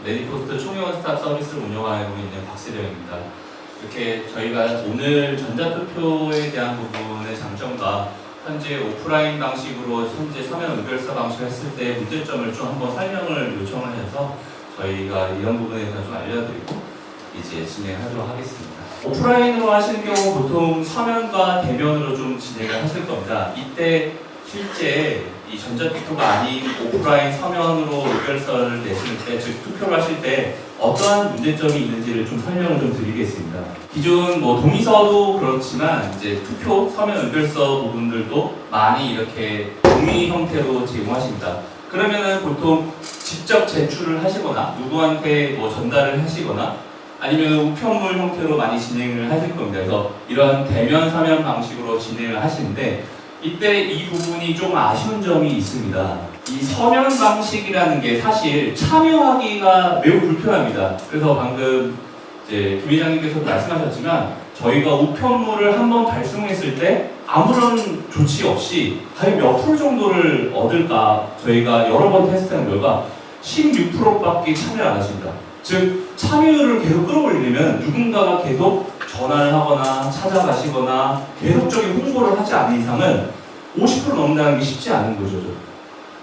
레디포스트 총회원 스탑 서비스를 운영하고 있는 박세령입니다. 이렇게 저희가 오늘 전자투표에 대한 부분의 장점과 현재 오프라인 방식으로 현재 서면 의결서 방식을 했을 때 문제점을 좀 한번 설명을 요청을 해서 저희가 이런 부분에 대해서 좀 알려드리고 이제 진행하도록 하겠습니다. 오프라인으로 하시는 경우 보통 서면과 대면으로 좀 진행을 하실 겁니다. 이때 실제 이 전자투표가 아닌 오프라인 서면으로 의결서를 내실 때, 즉 투표를 하실 때 어떠한 문제점이 있는지를 좀 설명을 좀 드리겠습니다. 기존 동의서도 그렇지만 이제 투표 서면 의결서 부분들도 많이 이렇게 동의 형태로 제공하십니다. 그러면은 보통 직접 제출을 하시거나 누구한테 전달을 하시거나 아니면 우편물 형태로 많이 진행을 하실 겁니다. 그래서 이런 대면 서면 방식으로 진행을 하시는데 이때 이 부분이 좀 아쉬운 점이 있습니다. 이 서면 방식이라는 게 사실 참여하기가 매우 불편합니다. 그래서 방금 이제 김 회장님께서도 말씀하셨지만 저희가 우편물을 한번 발송했을 때 아무런 조치 없이 과연 몇 프로 정도를 얻을까 저희가 여러 번 테스트한 결과 16%밖에 참여를 안 하십니다. 즉 참여율을 계속 끌어올리려면 누군가가 계속 전화를 하거나 찾아가시거나 계속적인 홍보를 하지 않는 이상은 50% 넘는다는 게 쉽지 않은 거죠.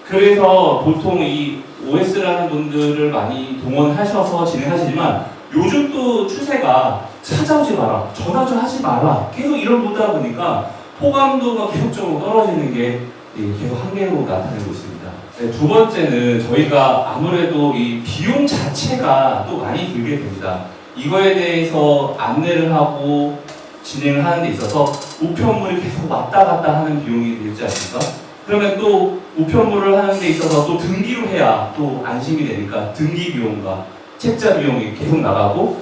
그래서 보통 이 OS라는 분들을 많이 동원하셔서 진행하시지만 요즘 또 추세가 찾아오지 마라, 전화 좀 하지 마라 계속 이런 보다 보니까 호감도가 계속적으로 떨어지는 게 계속 한계로 나타내고 있습니다. 네, 두 번째는 저희가 아무래도 이 비용 자체가 또 많이 들게 됩니다. 이거에 대해서 안내를 하고 진행을 하는 데 있어서 우편물이 계속 왔다 갔다 하는 비용이 들지 않습니까? 그러면 또 우편물을 하는 데 있어서 또 등기로 해야 또 안심이 되니까 등기 비용과 책자 비용이 계속 나가고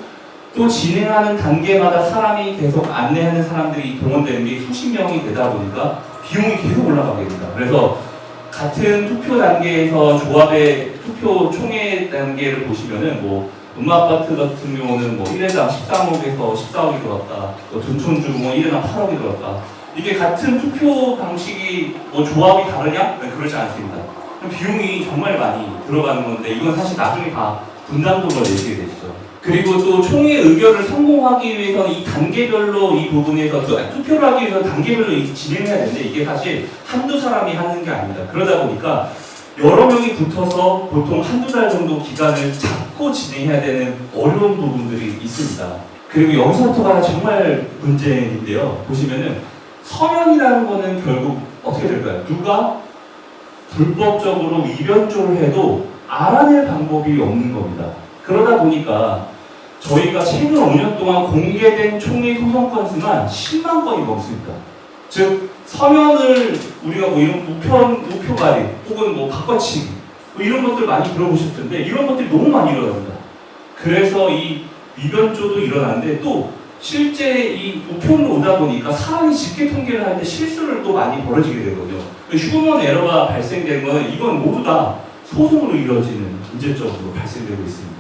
또 진행하는 단계마다 사람이 계속 안내하는 사람들이 동원되는 게 수십 명이 되다 보니까 비용이 계속 올라가게 됩니다. 그래서 같은 투표 단계에서 조합의 투표 총회 단계를 보시면은 음마아파트 같은 경우는 1회당 13억에서 14억이 들어갔다. 둔촌주 1회당 8억이 들어갔다. 이게 같은 투표 방식이 조합이 다르냐? 네, 그렇지 않습니다. 비용이 정말 많이 들어가는 건데 이건 사실 나중에 다 분담금을 내시게 되죠. 그리고 또 총회 의결을 성공하기 위해서는 이 단계별로 이 부분에서 투표를 하기 위해서 단계별로 진행해야 되는데 이게 사실 한두 사람이 하는 게 아닙니다. 그러다 보니까 여러 명이 붙어서 보통 한두 달 정도 기간을 잡고 진행해야 되는 어려운 부분들이 있습니다. 그리고 여기서부터가 정말 문제인데요. 보시면은 서면이라는 거는 결국 어떻게 될까요? 누가 불법적으로 위변조를 해도 알아낼 방법이 없는 겁니다. 그러다 보니까 저희가 최근 5년 동안 공개된 총회 소송 건수만 10만 건이 넘습니다. 즉 서면을 우리가 이런 우표가리 혹은 바꿔치기 이런 것들 많이 들어보실 텐데 이런 것들이 너무 많이 일어납니다. 그래서 이 위변조도 일어나는데 또 실제 이 우편으로 오다 보니까 사람이 집계 통계를 할 때 실수를 또 많이 벌어지게 되거든요. 휴먼 에러가 발생되는 것은 이건 모두 다 소송으로 이루어지는 문제점으로 발생되고 있습니다.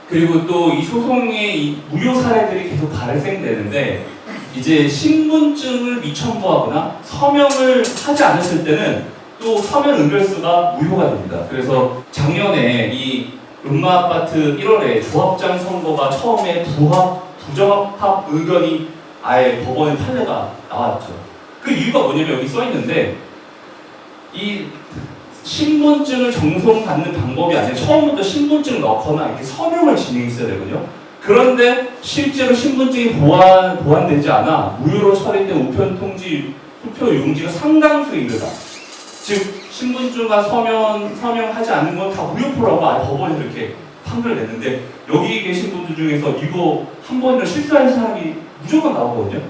그리고 또 이 소송의 이 무효 사례들이 계속 발생되는데 이제 신분증을 미첨부하거나 서명을 하지 않았을 때는 또 서면 의결서가 무효가 됩니다. 그래서 작년에 이 음마아파트 1월에 조합장 선거가 처음에 부정합 의견이 아예 법원에 판례가 나왔죠. 그 이유가 뭐냐면 여기 써 있는데 이 신분증을 정송받는 방법이 아니라 처음부터 신분증을 넣거나 이렇게 서명을 진행했어야 되거든요. 그런데 실제로 신분증이 보완되지 않아 무효로 처리된 우편 통지 투표 용지가 상당수에 이르다. 즉 신분증과 서명하지 않는 건 다 무효표라고 법원에서 이렇게 판결을 냈는데 여기 계신 분들 중에서 이거 한 번이라도 실수하는 사람이 무조건 나오거든요.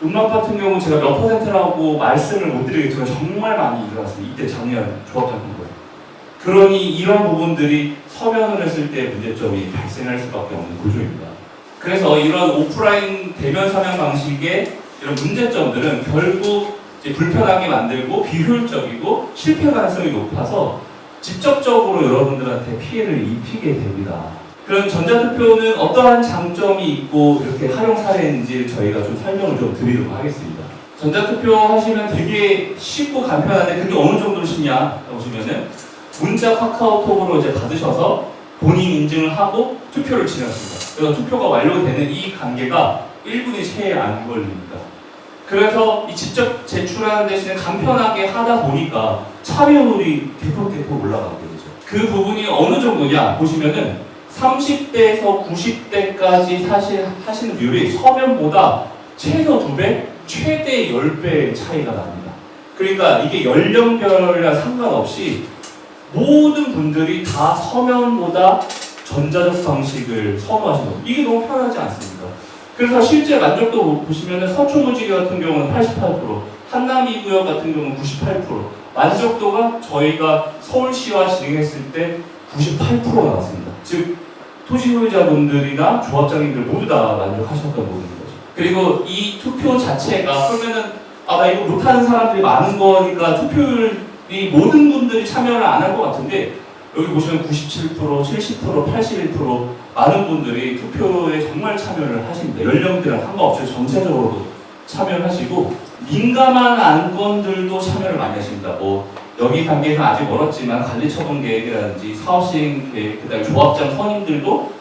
음악 같은 경우는 제가 몇 퍼센트라고 말씀을 못 드리겠지만 정말 많이 일어났습니다. 이때 작년 조합장 선거에. 그러니 이런 부분들이 서면을 했을 때 문제점이 발생할 수밖에 없는 구조입니다. 그래서 이런 오프라인 대면 서명 방식의 이런 문제점들은 결국 이제 불편하게 만들고 비효율적이고 실패 가능성이 높아서 직접적으로 여러분들한테 피해를 입히게 됩니다. 그럼 전자투표는 어떠한 장점이 있고 이렇게 활용 사례인지 저희가 좀 설명을 좀 드리도록 하겠습니다. 전자투표 하시면 되게 쉽고 간편한데 그게 어느 정도로 쉽냐 보시면은 문자 카카오톡으로 이제 받으셔서 본인 인증을 하고 투표를 진행했습니다. 그래서 투표가 완료되는 이 단계가 1분이 채 안 걸립니다. 그래서 이 직접 제출하는 대신에 간편하게 하다 보니까 참여율이 대폭 올라가게 되죠. 그 부분이 어느 정도냐 보시면은 30대에서 90대까지 사실 하시는 비율이 서면보다 최소 2배, 최대 10배 차이가 납니다. 그러니까 이게 연령별이랑 상관없이 모든 분들이 다 서면보다 전자적 방식을 선호하시는 거예요. 이게 너무 편하지 않습니까? 그래서 실제 만족도 보시면 서초무지개 같은 경우는 88%, 한남이구역 같은 경우는 98%, 만족도가 저희가 서울시와 진행했을 때 98%가 나왔습니다. 즉 토지 소유자분들이나 조합장님들 모두 다 만족하셨던 부분인 거죠. 그리고 이 투표 자체가 그러면은 나 이거 못하는 사람들이 많은 거니까 투표율이 모든 분들이 참여를 안 할 것 같은데 여기 보시면 97%, 70%, 81% 많은 분들이 투표에 정말 참여를 하십니다. 연령대랑 상관없이 전체적으로도 참여를 하시고 민감한 안건들도 참여를 많이 하십니다. 여기 단계에서 아직 멀었지만 관리처분 계획이라든지 사업시행 계획, 그다음에 조합장 선임들도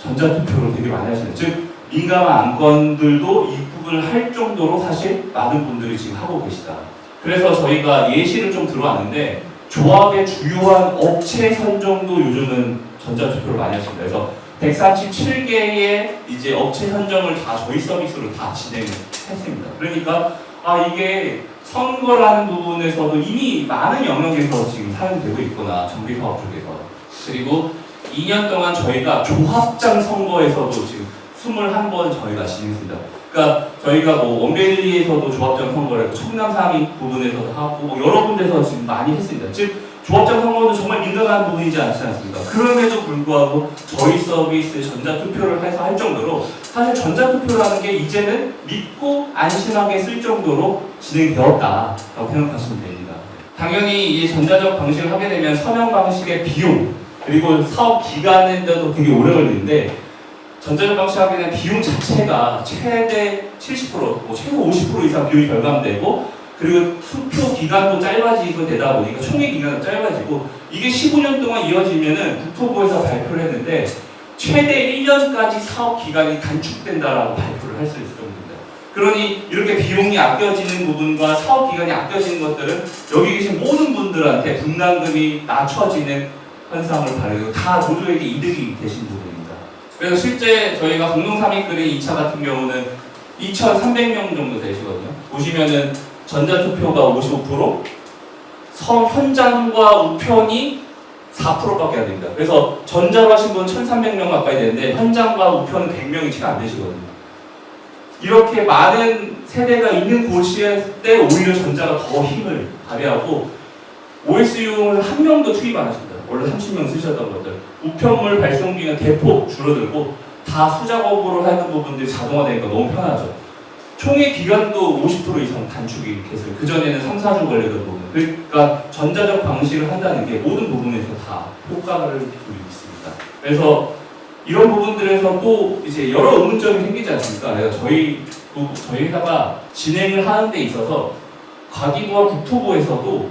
전자투표로 되게 많이 하시는. 즉 민감한 안건들도 입국을 할 정도로 사실 많은 분들이 지금 하고 계시다. 그래서 저희가 예시를 좀 들어왔는데 조합의 주요한 업체 선정도 요즘은 전자투표를 많이 하십니다. 그래서 137개의 이제 업체 선정을 다 저희 서비스로 다 진행을 했습니다. 그러니까 이게 선거라는 부분에서도 이미 많은 영역에서 지금 사용되고 있구나, 정비사업 쪽에서. 그리고 2년 동안 저희가 조합장 선거에서도 지금 21번 저희가 진행했습니다. 그러니까 저희가 원베일리에서도 조합장 선거를 했고 청남 상임 부분에서도 하고 여러 군데서 지금 많이 했습니다. 즉 조합장 선거는 정말 민감한 부분이지 않지 않습니까? 그럼에도 불구하고 저희 서비스 전자투표를 해서 할 정도로 사실 전자투표라는 게 이제는 믿고 안심하게 쓸 정도로 진행되었다라고 생각하시면 됩니다. 당연히 이 전자적 방식을 하게 되면 서명 방식의 비용 그리고 사업 기간에도 되게 오래 걸리는데 전자적 방식을 하게 되면 비용 자체가 최대 70%, 최소 50% 이상 비용이 절감되고 그리고 투표 기간도 짧아지고 되다 보니까 총회 기간도 짧아지고 이게 15년 동안 이어지면은 국토부에서 발표를 했는데 최대 1년까지 사업 기간이 단축된다라고 발표를 할 수 있을 겁니다. 그러니 이렇게 비용이 아껴지는 부분과 사업 기간이 아껴지는 것들은 여기 계신 모든 분들한테 분담금이 낮춰지는 현상을 발휘하고 다 모두에게 이득이 되신 부분입니다. 그래서 실제 저희가 공동삼익그린 2차 같은 경우는 2,300명 정도 되시거든요. 보시면은 전자투표가 55%, 현장과 우편이 4%밖에 안 됩니다. 그래서 전자로 하신 분은 1,300명 가까이 되는데 현장과 우편은 100명이 채 안 되시거든요. 이렇게 많은 세대가 있는 곳일 때 오히려 전자가 더 힘을 발휘하고 OS용을 한 명도 투입 안 하십니다. 원래 30명 쓰셨던 것들. 우편물 발송기는 대폭 줄어들고 다 수작업으로 하는 부분들이 자동화되니까 너무 편하죠. 총회 기간도 50% 이상 단축이 됐어요. 그전에는 3, 4주 걸리던 부분. 그러니까 전자적 방식을 한다는 게 모든 부분에서 다 효과를 보이고 있습니다. 그래서 이런 부분들에서 또 이제 여러 의문점이 생기지 않습니까? 그래서 저희 회사가 진행을 하는 데 있어서 과기부와 국토부에서도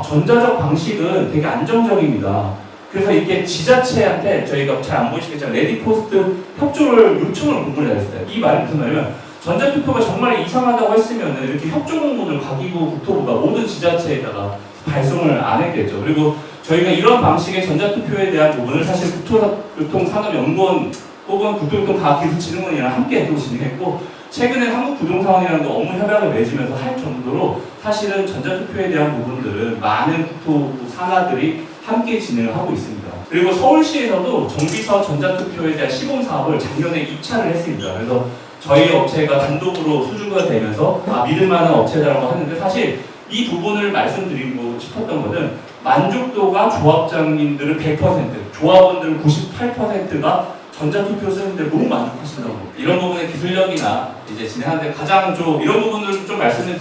전자적 방식은 되게 안정적입니다. 그래서 이게 지자체한테 저희가 잘 안 보이시겠지만 레디포스트 협조를 요청을 공문을 했어요. 이 말이 무슨 말이냐면 전자투표가 정말 이상하다고 했으면 이렇게 협조 공문을 과기부, 국토부가 모든 지자체에다가 발송을 안 했겠죠. 그리고 저희가 이런 방식의 전자투표에 대한 부분을 사실 국토교통산업연구원 혹은 국토교통과학기술진흥원이랑 함께 또 진행했고 최근에 한국부동산원이랑도 업무 협약을 맺으면서 할 정도로 사실은 전자투표에 대한 부분들은 많은 국토부 산하들이 함께 진행을 하고 있습니다. 그리고 서울시에서도 정비사업 전자투표에 대한 시범사업을 작년에 입찰을 했습니다. 그래서 저희 업체가 단독으로 수주가 되면서 믿을만한 업체다라고 하는데 사실 이 부분을 말씀드리고 싶었던 것은 만족도가 조합장님들은 100%, 조합원들은 98%가 전자투표 쓰는데 너무 만족하신다고. 이런 부분의 기술력이나 이제 진행하는데 가장 좀 이런 부분을 좀 말씀을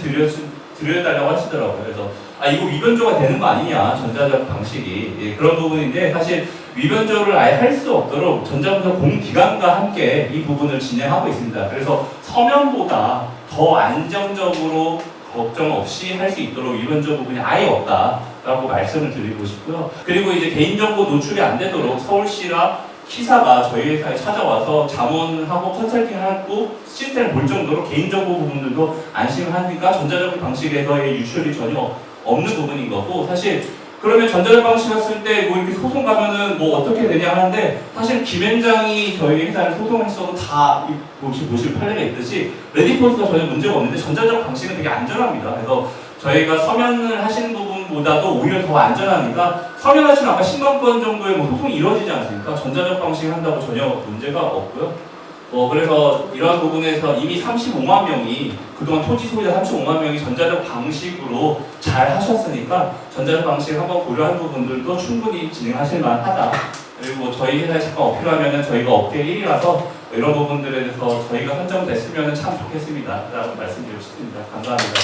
드려달라고 하시더라고요. 그래서 이거 위변조가 되는 거 아니냐, 전자적 방식이. 그런 부분인데 사실 위변조를 아예 할 수 없도록 전자부서 공기관과 함께 이 부분을 진행하고 있습니다. 그래서 서면보다 더 안정적으로 걱정 없이 할 수 있도록 위변조 부분이 아예 없다. 라고 말씀을 드리고 싶고요. 그리고 이제 개인정보 노출이 안 되도록 서울시랑 시사가 저희 회사에 찾아와서 자문하고 컨설팅하고 시스템을 볼 정도로 개인정보 부분들도 안심하니까 전자적 방식에서의 유출이 전혀 없는 부분인 거고, 사실 그러면 전자적 방식 했을 때 뭐 이렇게 소송 가면은 뭐 어떻게 되냐 하는데, 사실 김현장이 저희 회사를 소송했어도 다 보실 판례가 있듯이 레디포스가 전혀 문제가 없는데 전자적 방식은 되게 안전합니다. 그래서 저희가 서면을 하시는 부분보다도 오히려 더 안전하니까, 서면하시면 아까 10만 건 정도의 뭐 소송이 이루어지지 않습니까? 전자적 방식 한다고 전혀 문제가 없고요. 그래서 이러한 부분에서 이미 35만 명이, 그동안 토지 소유자 35만 명이 전자적 방식으로 잘 하셨으니까 전자적 방식 한번 고려한 부분들도 충분히 진행하실 만하다. 그리고 저희 회사에 잠깐 어필하면 저희가 업계 1위라서 이런 부분들에 대해서 저희가 선정됐으면 참 좋겠습니다 라고 말씀드리고 싶습니다. 감사합니다.